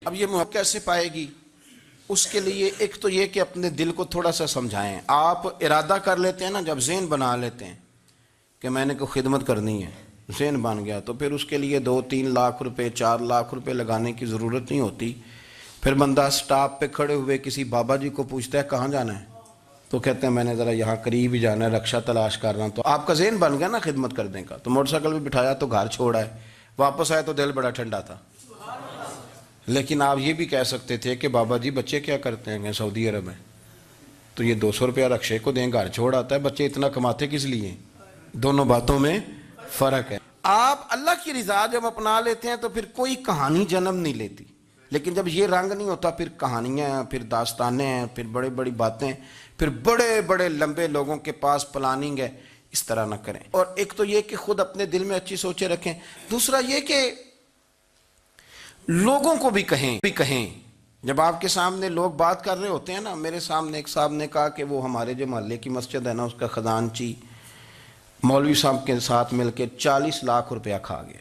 اب یہ محبت کیسے پائے گی؟ اس کے لیے ایک تو یہ کہ اپنے دل کو تھوڑا سا سمجھائیں. آپ ارادہ کر لیتے ہیں نا، جب ذہن بنا لیتے ہیں کہ میں نے کوئی خدمت کرنی ہے، ذہن بن گیا، تو پھر اس کے لیے 2-3 لاکھ روپے 4 لاکھ روپے لگانے کی ضرورت نہیں ہوتی. پھر بندہ سٹاپ پہ کھڑے ہوئے کسی بابا جی کو پوچھتا ہے کہاں جانا ہے، تو کہتے ہیں میں نے ذرا یہاں قریب ہی جانا ہے، رکشہ تلاش کر رہا ہوں. تو آپ کا ذہن بن گیا نا خدمت کرنے کا. تو موٹر سائیکل پہ بٹھایا تو گھر چھوڑا ہے، واپس آئے تو دل بڑا ٹھنڈا تھا. لیکن آپ یہ بھی کہہ سکتے تھے کہ بابا جی بچے کیا کرتے ہیں کہ سعودی عرب میں، تو یہ 200 روپیہ رکشے کو دیں، گھر چھوڑ آتا ہے. بچے اتنا کماتے کس لیے؟ دونوں باتوں میں فرق ہے. آپ اللہ کی رضا جب اپنا لیتے ہیں تو پھر کوئی کہانی جنم نہیں لیتی. لیکن جب یہ رنگ نہیں ہوتا، پھر کہانیاں ہیں، پھر داستانیں ہیں، پھر بڑے بڑی باتیں، پھر بڑے بڑے لمبے لوگوں کے پاس پلاننگ ہے. اس طرح نہ کریں. اور ایک تو یہ کہ خود اپنے دل میں اچھی سوچیں رکھیں. دوسرا یہ کہ لوگوں کو بھی کہیں. جب آپ کے سامنے لوگ بات کر رہے ہوتے ہیں نا، میرے سامنے ایک صاحب نے کہا کہ وہ ہمارے جو محلے کی مسجد ہے نا، اس کا خزانچی مولوی صاحب کے ساتھ مل کے 40 لاکھ روپیہ کھا گیا.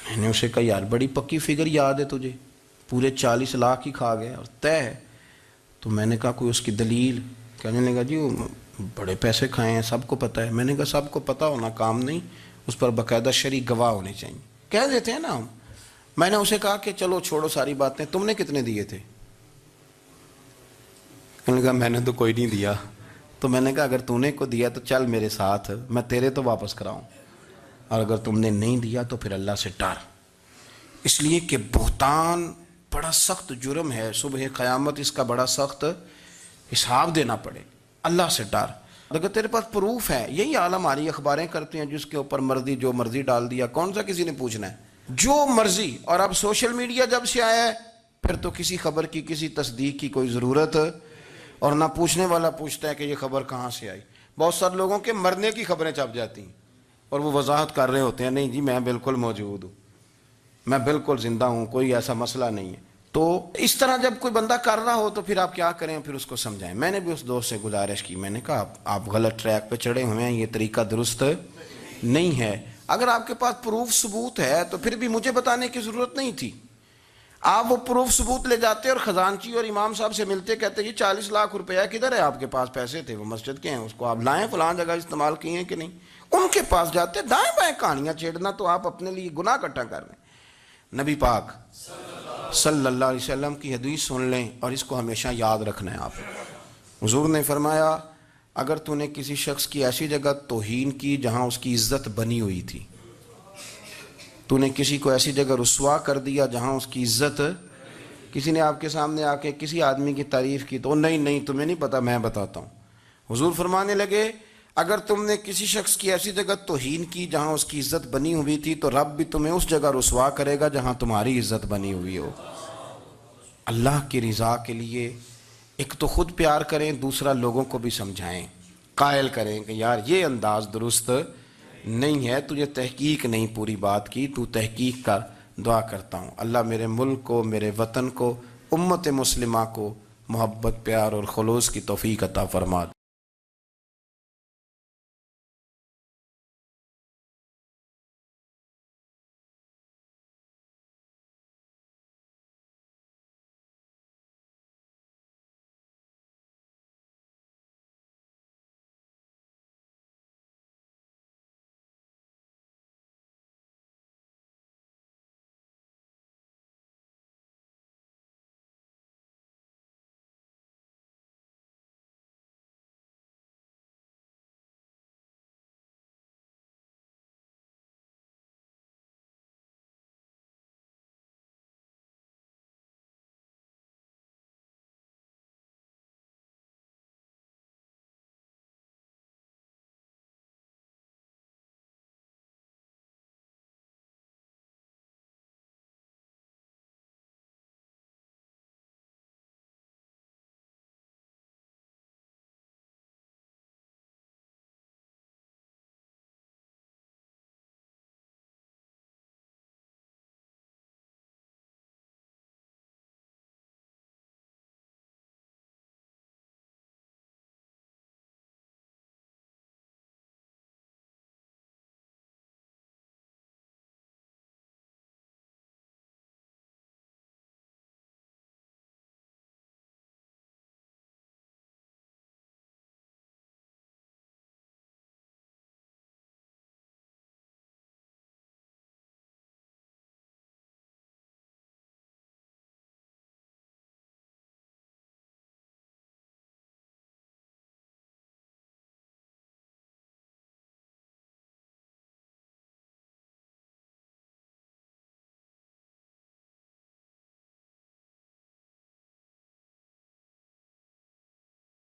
میں نے اسے کہا یار بڑی پکی فگر یاد ہے تجھے، پورے 40 لاکھ ہی کھا گیا اور طے ہے. تو میں نے کہا کوئی اس کی دلیل؟ کہنے لگا جی وہ بڑے پیسے کھائے ہیں، سب کو پتہ ہے. میں نے کہا سب کو پتہ ہونا کام نہیں، اس پر باقاعدہ شرعی گواہ ہونے چاہیے. کہہ دیتے ہیں نا ہم. میں نے اسے کہا کہ چلو چھوڑو ساری باتیں، تم نے کتنے دیے تھے؟ کہنے لگا میں نے تو کوئی نہیں دیا. تو میں نے کہا اگر تو نے کو دیا تو چل میرے ساتھ، میں تیرے تو واپس کراؤں، اور اگر تم نے نہیں دیا تو پھر اللہ سے ڈر. اس لیے کہ بہتان بڑا سخت جرم ہے، صبح قیامت اس کا بڑا سخت حساب دینا پڑے. اللہ سے ڈر. اگر تیرے پاس پروف ہے، یہی حال ہماری اخباریں کرتی ہیں جس کے اوپر مرضی جو مرضی ڈال دیا، کون سا کسی نے پوچھنا ہے؟ جو مرضی. اور اب سوشل میڈیا جب سے آیا ہے پھر تو کسی خبر کی کسی تصدیق کی کوئی ضرورت، اور نہ پوچھنے والا پوچھتا ہے کہ یہ خبر کہاں سے آئی. بہت سارے لوگوں کے مرنے کی خبریں چھپ جاتی ہیں اور وہ وضاحت کر رہے ہوتے ہیں نہیں جی میں بالکل موجود ہوں، میں بالکل زندہ ہوں، کوئی ایسا مسئلہ نہیں ہے. تو اس طرح جب کوئی بندہ کر رہا ہو تو پھر آپ کیا کریں؟ پھر اس کو سمجھائیں. میں نے بھی اس دوست سے گزارش کی، میں نے کہا آپ غلط ٹریک پہ چڑھے ہوئے ہیں، یہ طریقہ درست نہیں ہے. اگر آپ کے پاس پروف ثبوت ہے تو پھر بھی مجھے بتانے کی ضرورت نہیں تھی. آپ وہ پروف ثبوت لے جاتے اور خزانچی اور امام صاحب سے ملتے، کہتے جی 40 لاکھ روپیہ کدھر ہے؟ آپ کے پاس پیسے تھے، وہ مسجد کے ہیں، اس کو آپ لائیں، فلاں جگہ استعمال کیے ہیں کہ نہیں. ان کے پاس جاتے، دائیں بائیں کہانیاں چھیڑنا تو آپ اپنے لیے گناہ اکٹھا کر رہے ہیں. نبی پاک صلی اللہ علیہ وسلم کی حدیث سن لیں اور اس کو ہمیشہ یاد رکھنا ہے. آپ حضور نے فرمایا اگر تو نے کسی شخص کی ایسی جگہ توہین کی جہاں اس کی عزت بنی ہوئی تھی، تو نے کسی کو ایسی جگہ رسوا کر دیا جہاں اس کی عزت، کسی نے آپ کے سامنے آ کے کسی آدمی کی تعریف کی تو نہیں تمہیں نہیں پتا، میں بتاتا ہوں. حضور فرمانے لگے اگر تم نے کسی شخص کی ایسی جگہ توہین کی جہاں اس کی عزت بنی ہوئی تھی تو رب بھی تمہیں اس جگہ رسوا کرے گا جہاں تمہاری عزت بنی ہوئی ہو. اللہ کی رضا کے لیے ایک تو خود پیار کریں، دوسرا لوگوں کو بھی سمجھائیں، قائل کریں کہ یار یہ انداز درست نہیں ہے، تجھے تحقیق نہیں پوری بات کی، تو تحقیق کر. دعا کرتا ہوں اللہ میرے ملک کو، میرے وطن کو، امت مسلمہ کو محبت، پیار اور خلوص کی توفیق عطا فرما.